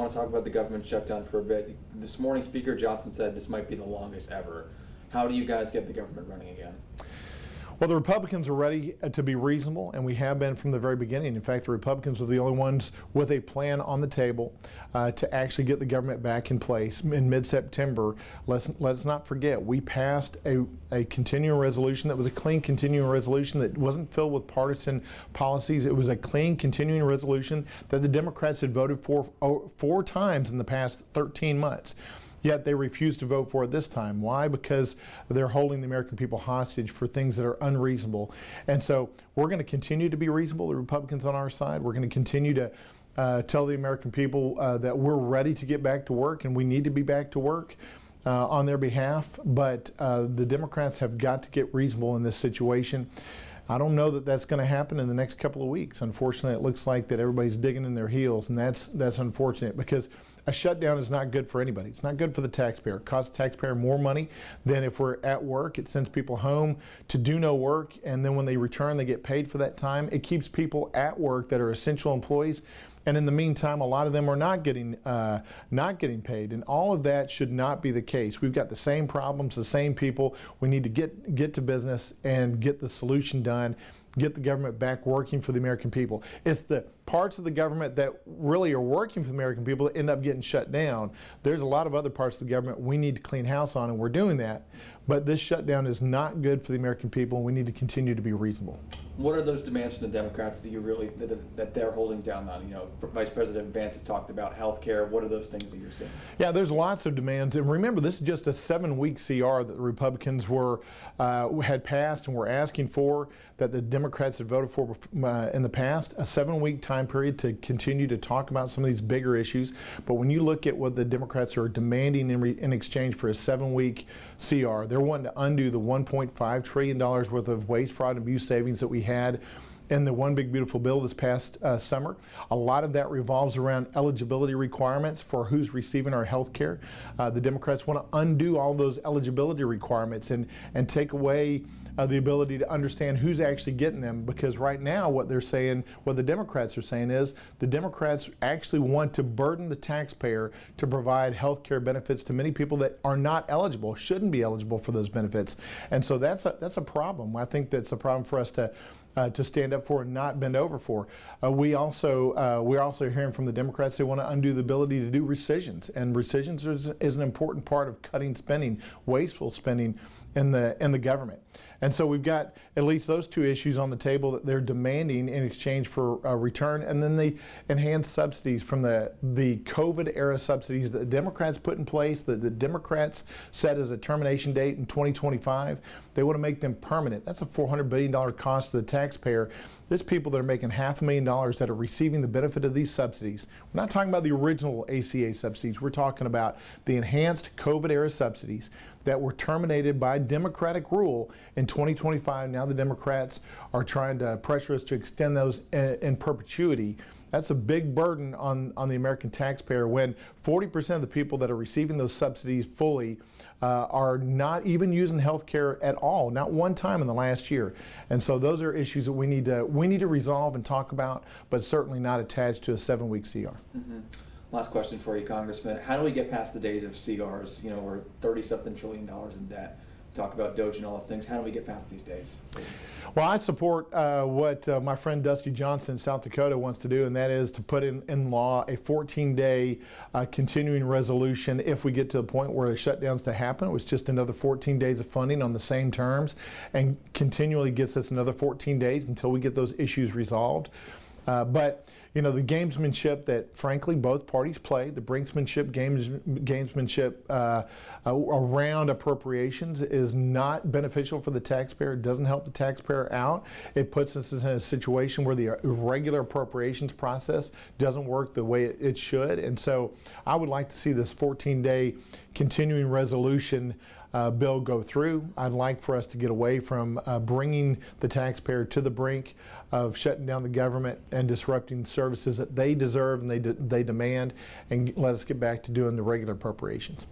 want to talk about the government shutdown for a bit. This morning, Speaker Johnson said this might be the longest ever. How do you guys get the government running again? Well, the Republicans are ready to be reasonable, and we have been from the very beginning. In fact, the Republicans are the only ones with a plan on the table to actually get the government back in place in mid-September. Let's not forget, we passed a continuing resolution that was a clean continuing resolution that wasn't filled with partisan policies. It was a clean continuing resolution that the Democrats had voted for 4 times in the past 13 months. Yet they refuse to vote for it this time. Why? Because they're holding the American people hostage for things that are unreasonable. And so we're going to continue to be reasonable, the Republicans on our side. We're going to continue to tell the American people that we're ready to get back to work, and we need to be back to work on their behalf. But the Democrats have got to get reasonable in this situation. I don't know that that's going to happen in the next couple of weeks. Unfortunately, it looks like that everybody's digging in their heels, and that's unfortunate, because a shutdown is not good for anybody. It's not good for the taxpayer. It costs the taxpayer more money than if we're at work. It sends people home to do no work, and then when they return, they get paid for that time. It keeps people at work that are essential employees, and in the meantime, a lot of them are not getting paid, and all of that should not be the case. We've got the same problems, the same people. We need to get to business and get the solution done, get the government back working for the American people. It's the parts of the government that really are working for the American people that end up getting shut down. There's a lot of other parts of the government we need to clean house on, and we're doing that. But this shutdown is not good for the American people, and we need to continue to be reasonable. What are those demands from the Democrats that you really that they're holding down on? You know, Vice President Vance has talked about health care. What are those things that you're seeing? Yeah, there's lots of demands, and remember, this is just a 7-week CR that the Republicans had passed and were asking for, that the Democrats had voted for in the past. A 7-week time period to continue to talk about some of these bigger issues. But when you look at what the Democrats are demanding in exchange for a 7-week CR, they're wanting to undo the $1.5 trillion worth of waste, fraud, and abuse savings that we had in the One Big Beautiful Bill this past summer. A lot of that revolves around eligibility requirements for who's receiving our health care. The Democrats want to undo all those eligibility requirements and take away the ability to understand who's actually getting them, because right now what they're saying, what the Democrats are saying, is the Democrats actually want to burden the taxpayer to provide health care benefits to many people that are not eligible, shouldn't be eligible for those benefits. And so that's a problem. I think that's a problem for us to stand up for and not bend over for. We're also hearing from the Democrats they want to undo the ability to do rescissions, and rescissions is an important part of cutting spending, wasteful spending in the government. And so we've got at least those 2 issues on the table that they're demanding in exchange for a return, and then the enhanced subsidies from the COVID era subsidies that the Democrats put in place, that the Democrats set as a termination date in 2025. They want to make them permanent. That's a $400 billion cost to the taxpayer. There's people that are making $500,000 that are receiving the benefit of these subsidies. We're not talking about the original ACA subsidies. We're talking about the enhanced COVID era subsidies that were terminated by Democratic rule in 2025. Now the Democrats are trying to pressure us to extend those in perpetuity. That's a big burden on the American taxpayer, when 40% of the people that are receiving those subsidies fully are not even using health care at all, not one time in the last year. And so those are issues that we need to resolve and talk about, but certainly not attached to a 7-week CR. Mm-hmm. Last question for you, Congressman. How do we get past the days of CRs? You know, we're $30-something trillion in debt. Talk about Doge and all those things. How do we get past these days? Well, I support what my friend Dusty Johnson in South Dakota wants to do, and that is to put in law a 14-day continuing resolution if we get to the point where the shutdown's to happen. It was just another 14 days of funding on the same terms, and continually gets us another 14 days until we get those issues resolved. But you know, the gamesmanship that, frankly, both parties play, the brinksmanship, gamesmanship around appropriations, is not beneficial for the taxpayer. It doesn't help the taxpayer out. It puts us in a situation where the regular appropriations process doesn't work the way it should. And so I would like to see this 14-day continuing resolution bill go through. I'd like for us to get away from bringing the taxpayer to the brink of shutting down the government and disrupting services that they deserve and they demand, and let us get back to doing the regular appropriations.